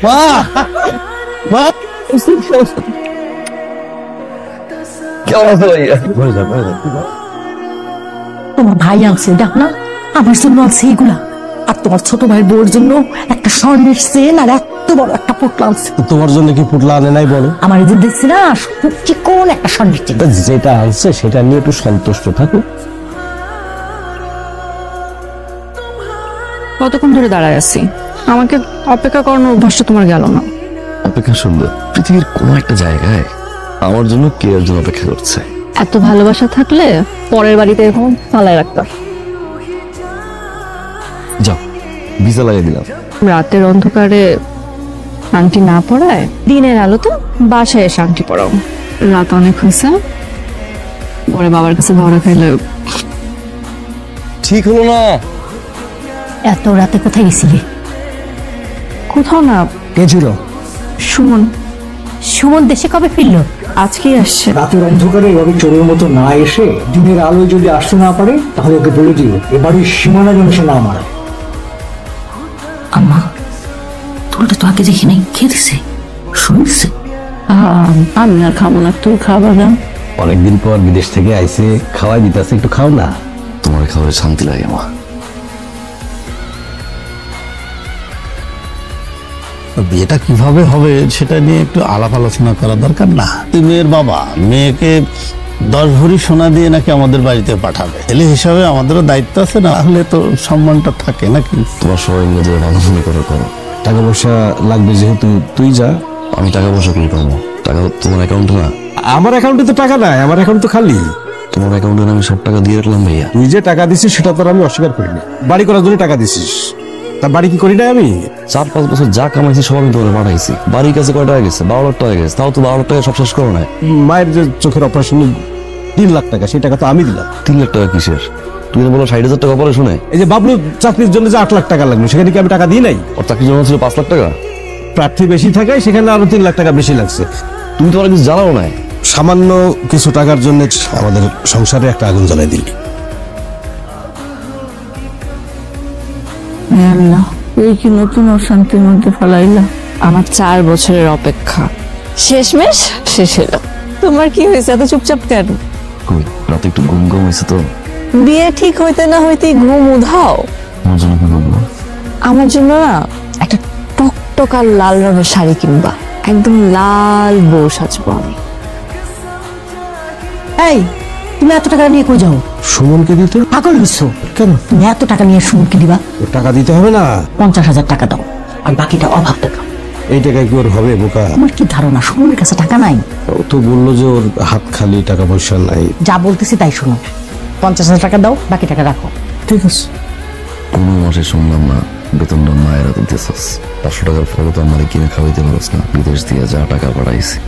মা মা কেমন আছো ভাইয়া? তোমার ভাই আনছে দেখো না, আমার জন্য আছে এগুলা, আর তোমার ছোট ভাই বউর জন্য একটা স্বর্ণের চেন আর এত বড় একটা পুটলা আনছে। তোমার জন্য কি পুটলা আনে নাই বলো? আমার এই যে দেখছি না খুব চিকন একটা স্বর্ণের চেন। যেটা আনছে সেটা নিয়ে একটু সন্তুষ্ট থাকো। কতক্ষণ ধরে দাঁড়ায় আছি, আমাকে অপেক্ষা করানোর অভ্যাসটা তোমার গেল না। অপেক্ষা সুন্দর, পৃথিবীর কোনো একটা জায়গায় আমার জন্য কে একজন অপেক্ষা করছে। এত ভালোবাসা থাকলে পরের বাড়িতে এরকম ফালায় রাখতাম। যাও, ভিসা লাগিয়ে দিলাম। রাতের অন্ধকারে আংটি না পড়ায় দিনের আলোতে বাসায় এসে আংটি পড়াও। রাত অনেক হয়েছে, পরে বাবার কাছে ধরা খাইলে ঠিক হলো না। এত রাতে কোথায় গেছিলি? কোথাও না। কে ছিল? সুমন। সুমন দেশে কবে ফিরলো? আজকেই আসছে। রাতের অন্ধকারে এভাবে চোরের মতো না এসে দিনের আলোয় যদি আসতে না পারে তাহলে ওকে বলে দিও এবারের সীমানা যেন সে না মারে। আম্মা তোরটা তো আগে দেখি নাই, খেয়ে দিছে শুনছে? আমি আর খাবো না, তুই খাবা না? অনেকদিন পর বিদেশ থেকে আইসে, খাওয়াই দিতেছে, একটু খাও না। তোমার খাবারে শান্তি লাগে মা। বিয়েটা কিভাবে হবে সেটা নিয়ে একটু আলাপ আলোচনা করা দরকার না? তুই মেয়ের বাবা, মেয়েকে 10 ভরি সোনা দিয়ে নাকি আমাদের বাড়িতে পাঠাবে, ছেলে হিসাবে আমাদেরও দায়িত্ব আছে, না হলে তো সম্মানটা থাকে নাকি? তোমার সবাই নিজের ভালো মনে করে করো। টাকা পয়সা লাগবে যেহেতু তুই যা। আমি টাকা পয়সা করে পাবো? টাকা তোমার অ্যাকাউন্টে না। আমার অ্যাকাউন্টে তো টাকা নাই, আমার অ্যাকাউন্ট তো খালি। তোমার অ্যাকাউন্টে আমি সব টাকা দিয়ে রাখলাম ভাইয়া। তুই যে টাকা দিছিস সেটা তো আমি অস্বীকার করিনি। বাড়ি করার জন্য টাকা দিছিস, তা বাড়ি কি করি না আমি? 4-5 বছর যা কামাইছি সব আমি তোমার পাঠাইছি। বাড়ির কাছে কয় টাকা গেছে? 12 লাখ টাকা গেছে। তাও তো 12 লাখ টাকা সব শেষ করো না। মায়ের যে চোখের অপারেশন 3 লাখ টাকা, সেই টাকা তো আমি দিলাম। 3 লাখ টাকা কিসের? তুমি বলো 60,000 টাকা পরে শুনে। এই যে বাবলু চাকরির জন্য যে 8 লাখ টাকা লাগবে, সেখানে কি আমি টাকা দিই নাই? ওর চাকরির জন্য ছিল 5 লাখ টাকা। প্রার্থী বেশি থাকায় সেখানে আরো 3 লাখ টাকা বেশি লাগছে। তুমি তো অনেক কিছু জানাও নাই। সামান্য কিছু টাকার জন্য আমাদের সংসারে একটা আগুন জ্বালাই দিলি। আল্লাহ, এই কি নতুন অশান্তির মধ্যে ফেলাইলা। আমার 4 বছরের অপেক্ষা শেষমেশ শেষ হলো। তোমার কি হয়েছে, এত চুপচাপ কেন? কই রাতে একটু ঘুম ঘুম হয়েছে তো। বিয়ে ঠিক হইতে না হইতেই ঘুম উধাও। আমার জন্য কি বলবো? আমার জন্য না একটা টকটকা লাল রঙের শাড়ি কিনবা, একদম লাল বউ সাজবো আমি। এই তুমি এত টাকা নিয়ে কই যাও? সুমনকে দিতে? পাগল হইছো? কেন? তুমি এত টাকা নিয়ে সুমনকে দিবা? ওর টাকা দিতে হবে না? 50,000 টাকা দাও, আর বাকিটা অভাব টাকা। এই টাকায় কি ওর হবে বোকা? তোমার কি ধারণা সুমনের কাছে টাকা নাই? ও তো বললো যে ওর হাত খালি, টাকা পয়সা নাই। যা বলতেছি তাই শোনো, 50,000 টাকা দাও, বাকি টাকা রাখো। ঠিক আছে। কোনো মাসে শুনলাম না বেতনটা মায়েরা দিতেছস। 500 টাকার ফল তো আমার কিনে খাওয়াইতে পারস না। বিদেশ দিয়ে যা টাকা পাঠাইছি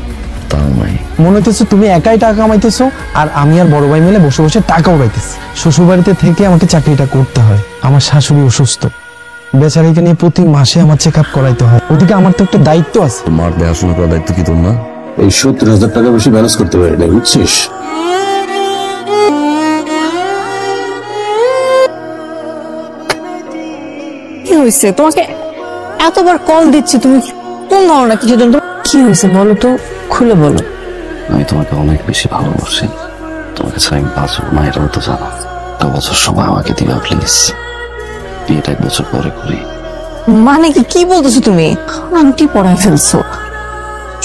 তাও নাই। মনে হচ্ছে তুমি একাই টাকা কামাইতেছো, আর আমি আর বড় ভাই মিলে বসে বসে টাকা উড়াইতেছি। শ্বশুর বাড়িতে থেকে আমাকে চাকরিটা করতে হয়, আমার শাশুড়ি অসুস্থ, বেচারিকে নিয়ে প্রতি মাসে আমার চেক আপ করাইতে হয়। ওদিকে আমার তো একটা দায়িত্ব আছে। মার দেখাশোনা করার দায়িত্ব কি তোর না? এই 70,000 টাকা বেশি ব্যালেন্স করতে পারি না, বুঝছিস? কি হয়েছে? তোমাকে এতবার কল দিচ্ছি, তুমি কোন ধরনের কিছু জন্য? কি হয়েছে বলো তো, খুলে বলো। আমি তোমাকে অনেক বেশি ভালোবাসি। তোমাকে ছাড়া আমি বাঁচব না, এটাও তো জানো। 1 বছর সময় আমাকে দিবা প্লিজ। বিয়েটা 1 বছর পরে করি। মানে কি বলতেছো তুমি? আংটি পরাই ফেলছো,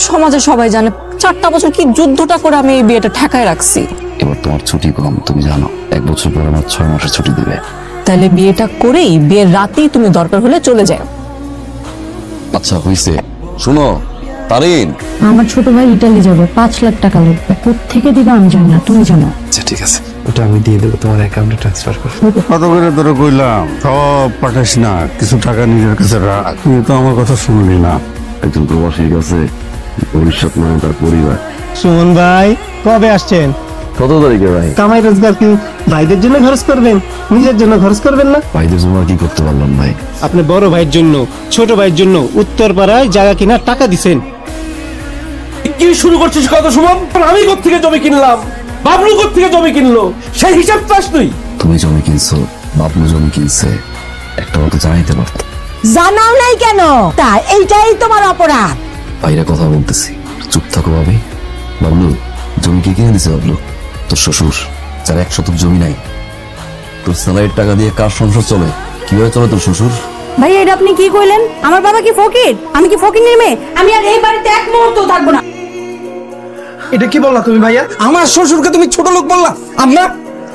সমাজে সবাই জানে 4টা বছর কি যুদ্ধটা করে আমি এই বিয়েটা ঠেকায় রাখছি। এবার তোমার ছুটি কম, তুমি জানো। 1 বছর পর আমার 6 মাসের ছুটি দিবে। তাহলে বিয়েটা করেই বিয়ের রাতেই তুমি দরকার হলে চলে যাও। আচ্ছা হইছে, শোনো তারিন। আমার ছোট ভাই ইটালি যাবে, 5 লাখ টাকা লাগবে। কোত্থেকে দিবা আমি জানি না, তুমি জানো। আচ্ছা ঠিক আছে, ওটা আমি দিয়ে দেবো, তোমার অ্যাকাউন্টে ট্রান্সফার করো। কত করে তোরে কইলাম সব পাঠাস না, কিছু টাকা নিজের কাছে রাখ। তুই তো আমার কথা শুনলি না। একজন প্রবাসীর কাছে ভবিষ্যৎ মানে তার পরিবার। সুমন ভাই কবে আসছেন? 17 তারিখে ভাই। কামাই রোজগার কি ভাইদের জন্য খরচ করবেন, নিজের জন্য খরচ করবেন না? ভাইদের জন্য আর কি করতে পারলাম ভাই? আপনি বড় ভাইয়ের জন্য, ছোট ভাইয়ের জন্য উত্তর পাড়ায় জায়গা কিনার টাকা দিছেন। কি শুরু করছিস কথা সুমন? আমি কোত্থেকে জমি কিনলাম, বাবলু কোত্থেকে জমি কিনলো, সেই হিসাব চাস তুই? তুমি জমি কিনছো, বাবলু জমি কিনছে, একটা কথা জানাইতে পারত। জানাও নাই কেন? তা এইটাই তোমার অপরাধ। বাইরে কথা বলতেছি, চুপ থাকো ভাবি। বাবলু, জমি কে কিনে দিছে? বাবলু তোর শ্বশুর, যার 1 শতক জমি নাই। তোর স্যালারির টাকা দিয়ে কার সংসার চলে? কিভাবে চলে তোর শ্বশুর? ভাই এটা আপনি কি কইলেন? আমার বাবা কি ফকির? আমি কি ফকিরের মেয়ে? আমি আর এই বাড়িতে এক মুহূর্ত থাকবো না। এটা কি বললা তুমি ভাইয়া? আমার শ্বশুরকে তুমি ছোট লোক বললা? আমরা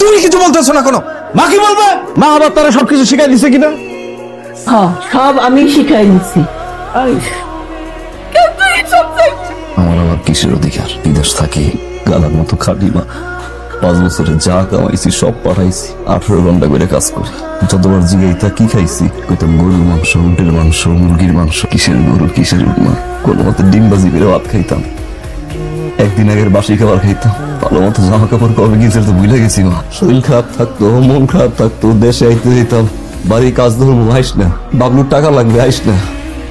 তুমি কিছু বলতেছো না কেন? মা কি বলবে? মা আবার তারা সবকিছু শিখাই দিছে কিনা? হ্যাঁ, সব আমি শিখাই দিচ্ছি। আমার আবার কিসের অধিকার? বিদেশ থাকি, গালার মতো খাটি মা। 5 বছরে যা কামাইছি সব পাঠাইছি, 18 ঘন্টা করে কাজ করি। যতবার জিগাইতা কি খাইছি, কইতাম গরুর মাংস, উটের মাংস, মুরগির মাংস। কিসের গরু, কিসের উট মা? কোনো মতে ডিম বাজি করে ভাত খাইতাম, একদিন আগের বাসি খাবার খাইতাম। ভালো মতো জামা কাপড় কবে গিয়েছে তো ভুলে গেছি মা। শরীর খারাপ থাকতো, মন খারাপ থাকতো, দেশে আইতে যেতাম। বাড়ি কাজ ধরবো, আইস না। বাবলুর টাকা লাগবে, আইস না।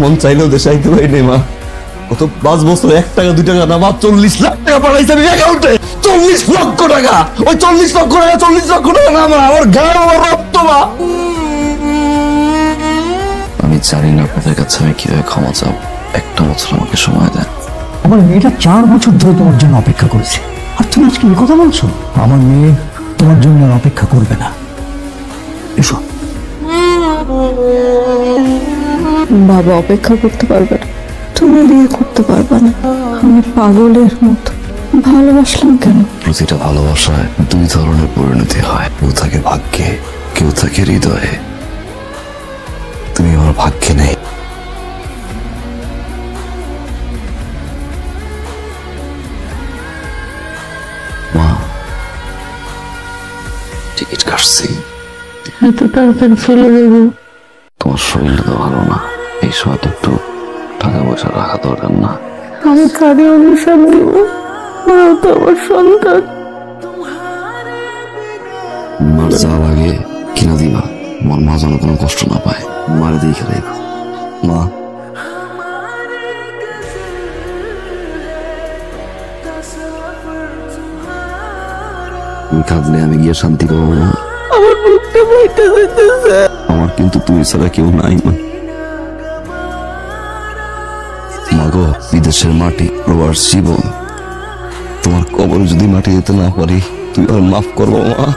মন চাইলেও দেশে আইতে পারি নাই মা। কত 5 বছর 1 টাকা 2 টাকা না মা, 40 লাখ টাকা পাঠাইছে আমি অ্যাকাউন্টে। 40 লক্ষ টাকা! ওই 40 লক্ষ টাকা 40 লক্ষ টাকা না মা, আমার গাড়, আমার রক্ত মা। আমি জানি না আপনাদের কাছে আমি কিভাবে ক্ষমা চাও। 1 বছর আমাকে সময় দেন। আমার মেয়েটা 4 বছর ধরে তোমার জন্য অপেক্ষা করেছে, আর তুমি আজকে এই কথা বলছো? আমার মেয়ে তোমার জন্য আর অপেক্ষা করবে না। এসো। বাবা অপেক্ষা করতে পারবে না, তুমি বিয়ে করতে পারবে না। আমি পাগলের মতো ভালোবাসলাম কেন? প্রতিটা ভালোবাসায় 2 ধরনের পরিণতি হয়, কেউ থাকে ভাগ্যে, কেউ থাকে হৃদয়ে। তুমি আমার ভাগ্যে নেই। মা, টিকিট কাটছি। এত তাড়াতাড়ি চলে যাবো? তোমার শরীরটা তো ভালো না, এই সময় তো একটু টাকা পয়সা রাখা দরকার না? আমি কারে অনুসার দিব? ওরাও তো আমার সন্তান। মার যা লাগে কিনা দিবা, আমার মা যেন কোনো কষ্ট না পায়। মারে দেখে রাখো মা। তুমি কাঁদলে আমি গিয়ে শান্তি পাবো না। আমার বুকটা বইতে যেতেছে। আমার কিন্তু তুমি ছাড়া কেউ নাই মা। মাগো, বিদেশের মাটি, প্রবাস জীবন, তোমার কবর যদি মাটি দিতে না পারি, তুই আর মাফ করবো মা।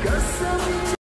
कसम